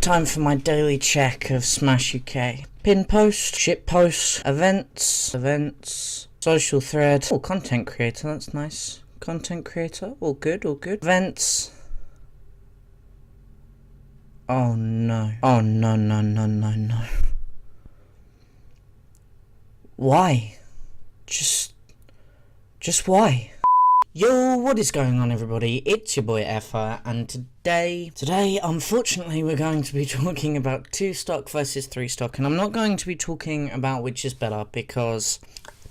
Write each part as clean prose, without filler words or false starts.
time for my daily check of Smash UK. Pin post, shit post, events, social thread. Oh, content creator, that's nice. Content creator, all good. Events. Oh no. Oh no. Why? Just why? Yo, what is going on, everybody? It's your boy Airfire, and today, unfortunately, we're going to be talking about 2 stock versus 3 stock, and I'm not going to be talking about which is better, because,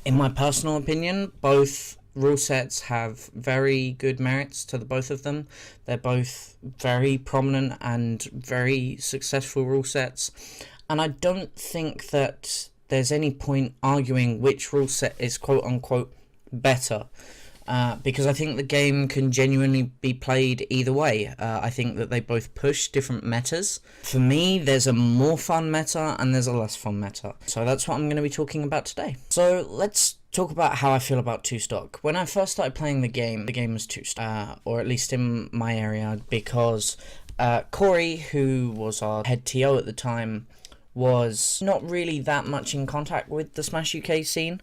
in my personal opinion, both rule sets have very good merits to the both of them. They're both very prominent and very successful rule sets, and I don't think that there's any point arguing which rule set is quote-unquote better. Because I think the game can genuinely be played either way. I think that they both push different metas. For me, there's a more fun meta and there's a less fun meta. So that's what I'm going to be talking about today. So let's talk about how I feel about 2 stock. When I first started playing the game was 2 stock, or at least in my area, because Corey, who was our head TO at the time, was not really that much in contact with the Smash UK scene.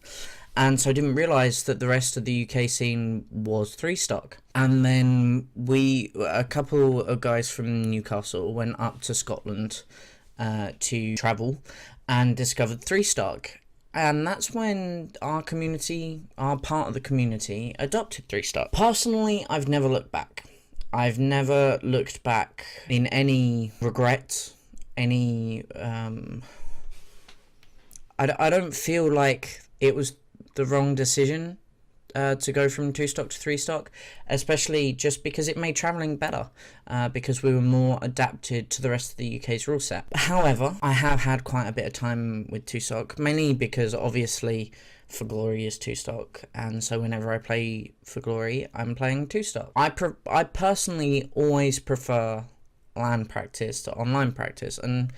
And so I didn't realise that the rest of the UK scene was 3 stock. And then a couple of guys from Newcastle went up to Scotland to travel and discovered 3 stock. And that's when our part of the community, adopted 3 stock. Personally, I've never looked back. I've never looked back in any regret, any... I don't feel like it was the wrong decision to go from 2 stock to 3 stock, especially just because it made travelling better, because we were more adapted to the rest of the UK's rule set. However, I have had quite a bit of time with 2 stock, mainly because obviously For Glory is 2 stock, and so whenever I play For Glory, I'm playing 2 stock. I personally always prefer LAN practice to online practice, and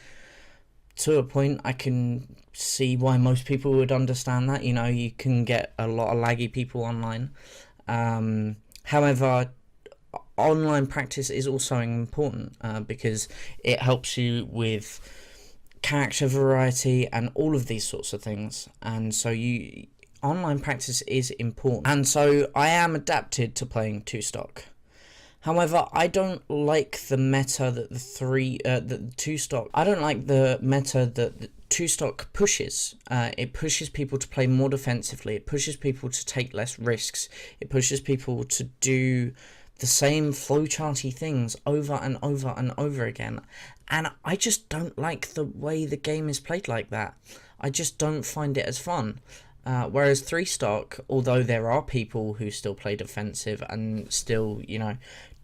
to a point I can see why most people would understand that. You know, you can get a lot of laggy people online. However, online practice is also important because it helps you with character variety and all of these sorts of things, and so online practice is important, and so I am adapted to playing 2 stock. However, I don't like the meta that the 2 stock. I don't like the meta that the 2 stock pushes. It pushes people to play more defensively. It pushes people to take less risks. It pushes people to do the same flowcharty things over and over and over again. And I just don't like the way the game is played like that. I just don't find it as fun. Whereas 3 stock, although there are people who still play defensive and still,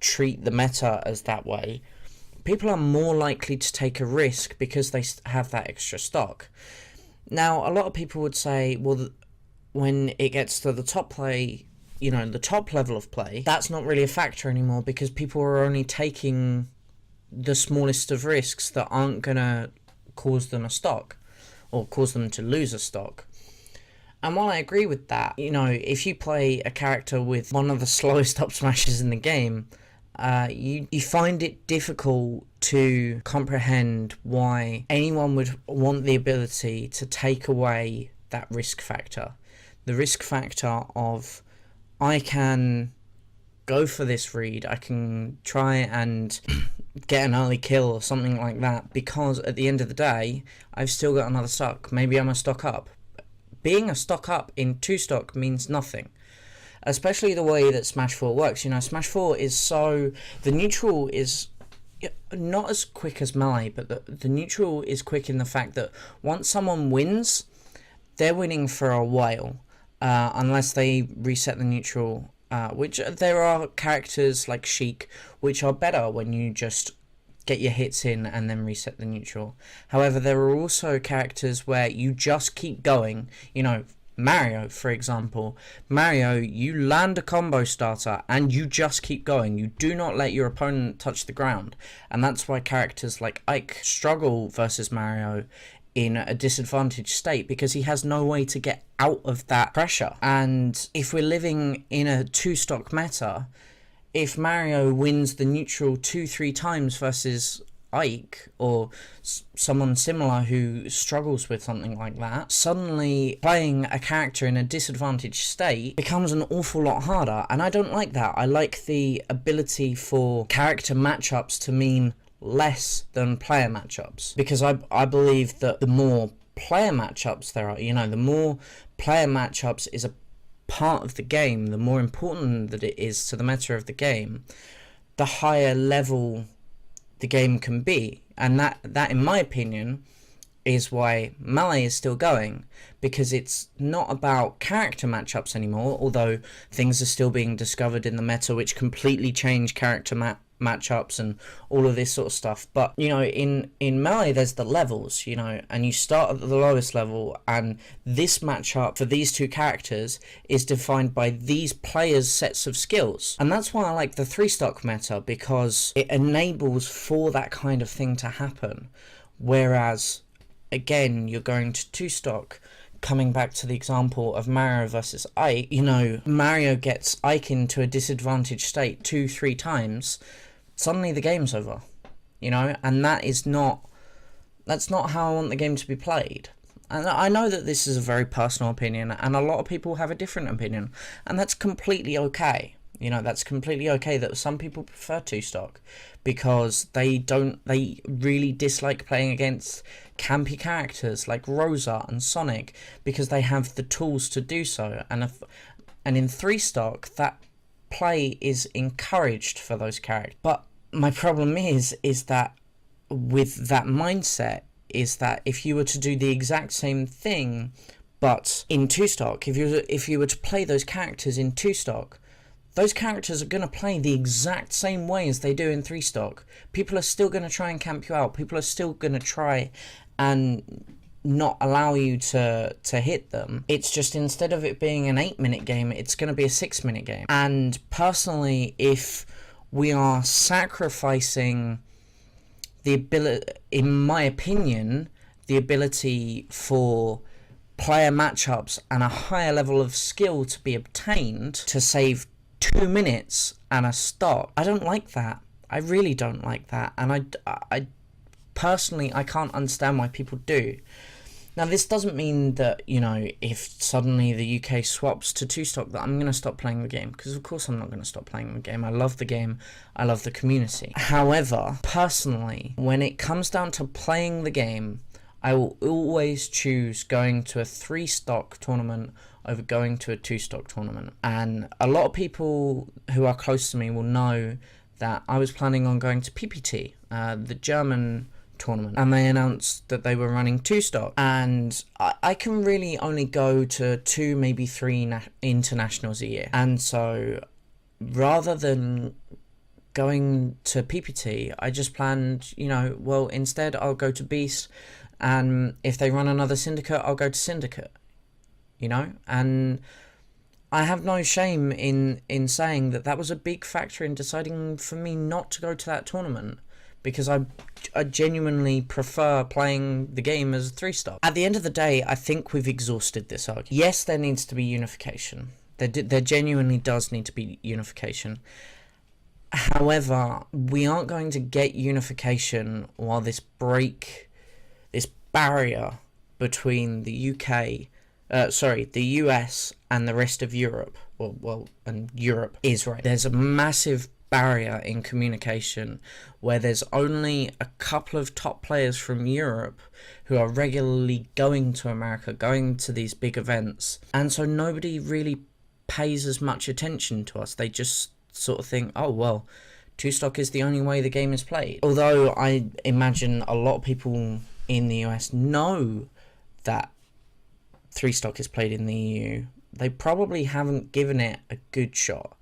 treat the meta as that way, people are more likely to take a risk because they have that extra stock. Now, a lot of people would say, well, when it gets to the top play, the top level of play, that's not really a factor anymore because people are only taking the smallest of risks that aren't going to cause them a stock or cause them to lose a stock. And while I agree with that, if you play a character with one of the slowest up smashes in the game, you find it difficult to comprehend why anyone would want the ability to take away that risk factor. The risk factor of, I can go for this read, I can try and get an early kill or something like that, because at the end of the day, I've still got another stock. Maybe I'm a stock up. Being a stock up in 2 stock means nothing. Especially the way that Smash 4 works. Smash 4 is the neutral is not as quick as melee, but the neutral is quick in the fact that once someone wins, they're winning for a while, unless they reset the neutral, which there are characters like Sheik, which are better when you just get your hits in and then reset the neutral. However, there are also characters where you just keep going. Mario, for example. Mario, you land a combo starter and you just keep going. You do not let your opponent touch the ground. And that's why characters like Ike struggle versus Mario in a disadvantaged state, because he has no way to get out of that pressure. And if we're living in a 2 stock meta, if Mario wins the neutral 2-3 times versus Ike or someone similar who struggles with something like that, suddenly playing a character in a disadvantaged state becomes an awful lot harder, and I don't like that. I like the ability for character matchups to mean less than player matchups, because I believe that the more player matchups there are, the more player matchups is a part of the game, the more important that it is to the meta of the game, the higher level the game can be. And that in my opinion is why Melee is still going, because it's not about character matchups anymore, although things are still being discovered in the meta which completely change character matchups and all of this sort of stuff. But in Melee there's the levels, and you start at the lowest level, and this matchup for these two characters is defined by these players' sets of skills. And that's why I like the 3-stock meta, because it enables for that kind of thing to happen. Whereas again, you're going to 2-stock. Coming back to the example of Mario versus Ike, Mario gets Ike into a disadvantaged state 2-3 times, suddenly the game's over, and that's not how I want the game to be played. And I know that this is a very personal opinion, and a lot of people have a different opinion, and that's completely okay. That's completely okay that some people prefer 2-stock because they really dislike playing against campy characters like Rosa and Sonic, because they have the tools to do so. And in 3-stock, that play is encouraged for those characters. But my problem is that with that mindset is that if you were to do the exact same thing, but in 2-stock, if you were to play those characters in 2-stock, those characters are going to play the exact same way as they do in 3-stock. People are still going to try and camp you out. People are still going to try and not allow you to hit them. It's just, instead of it being an 8-minute game, it's going to be a 6-minute game. And personally, if we are sacrificing the ability, in my opinion, the ability for player matchups and a higher level of skill to be obtained to save 2 minutes and a stop, I don't like that. I really don't like that, and I personally, I can't understand why people do. Now, this doesn't mean that, if suddenly the UK swaps to 2-stock, that I'm going to stop playing the game, because of course I'm not going to stop playing the game. I love the game, I love the community. However, personally, when it comes down to playing the game, I will always choose going to a 3-stock tournament over going to a 2-stock tournament. And a lot of people who are close to me will know that I was planning on going to PPT, the German tournament, and they announced that they were running 2-stock, and I can really only go to 2, maybe 3 internationals a year. And so rather than going to PPT, I just planned, instead I'll go to Beast, and if they run another Syndicate, I'll go to Syndicate. And I have no shame in saying that was a big factor in deciding for me not to go to that tournament, because I genuinely prefer playing the game as a 3-stock. At the end of the day, I think we've exhausted this argument. Yes, there needs to be unification. There genuinely does need to be unification. However, we aren't going to get unification while this barrier between the the US and the rest of Europe, and Europe is right. There's a massive barrier in communication where there's only a couple of top players from Europe who are regularly going to America, going to these big events, and so nobody really pays as much attention to us. They just sort of think, oh well, 2-stock is the only way the game is played. Although I imagine a lot of people in the US know that 3-stock is played in the EU, they probably haven't given it a good shot.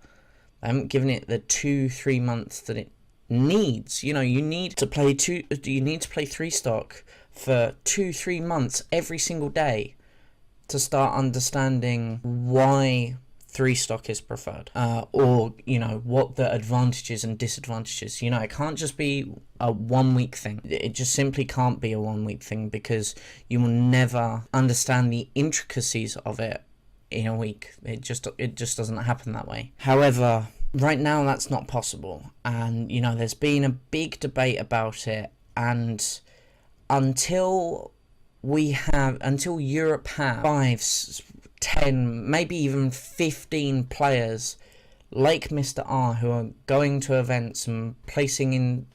They haven't given it the 2-3 months that it needs. You need to play 3-stock for 2-3 months every single day to start understanding why 3-stock is preferred, or what the advantages and disadvantages. It can't just be a 1-week thing. It just simply can't be a 1-week thing, because you will never understand the intricacies of it in a week. It just doesn't happen that way. However, right now that's not possible, and there's been a big debate about it, and until Europe have 5, 10, maybe even 15 players like Mr. R who are going to events and placing in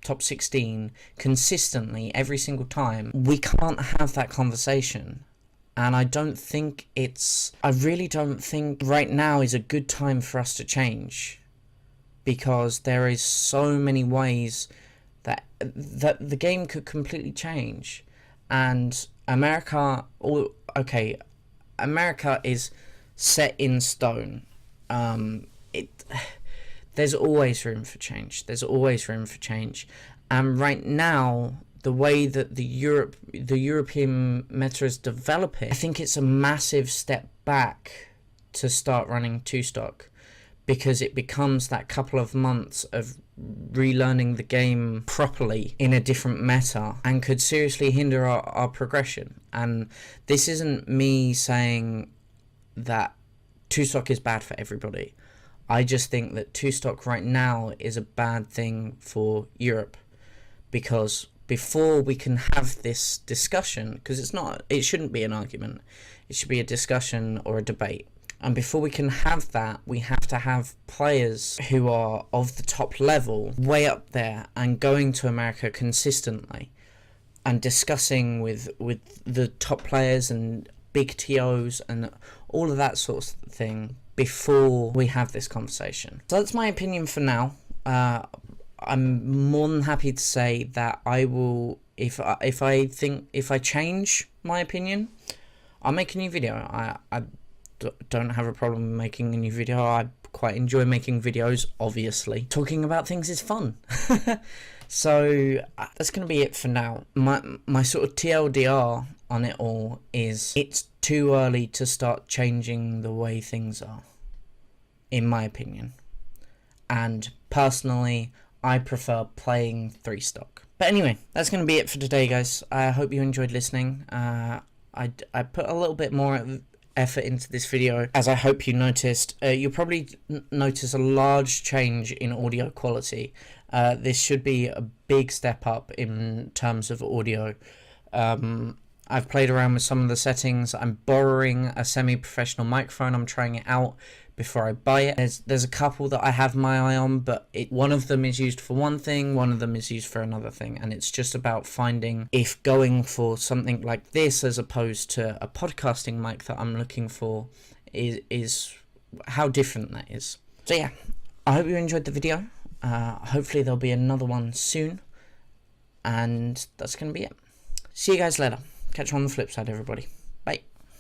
top 16 consistently every single time, we can't have that conversation. And I really don't think right now is a good time for us to change, because there is so many ways that the game could completely change. And America is set in stone. There's always room for change. And right now, the way that the European meta is developing, I think it's a massive step back to start running 2-stock, because it becomes that couple of months of relearning the game properly in a different meta, and could seriously hinder our progression. And this isn't me saying that 2-stock is bad for everybody. I just think that 2-stock right now is a bad thing for Europe, because before we can have this discussion, because it shouldn't be an argument, it should be a discussion or a debate. And before we can have that, we have to have players who are of the top level, way up there, and going to America consistently, and discussing with the top players and big TOs and all of that sort of thing before we have this conversation. So that's my opinion for now. I'm more than happy to say that I will, if I change my opinion, I'll make a new video. I don't have a problem making a new video. I quite enjoy making videos, obviously. Talking about things is fun. So that's going to be it for now. My sort of TLDR on it all is it's too early to start changing the way things are, in my opinion. And personally, I prefer playing 3-stock. But anyway, that's going to be it for today, guys. I hope you enjoyed listening. I put a little bit more effort into this video, as I hope you noticed. You'll probably notice a large change in audio quality. This should be a big step up in terms of audio. I've played around with some of the settings. I'm borrowing a semi-professional microphone. I'm trying it out before I buy it. There's a couple that I have my eye on, but one of them is used for one thing, one of them is used for another thing, and it's just about finding if going for something like this as opposed to a podcasting mic that I'm looking for is how different that is. So yeah, I hope you enjoyed the video. Hopefully there'll be another one soon, and that's going to be it. See you guys later. Catch you on the flip side, everybody.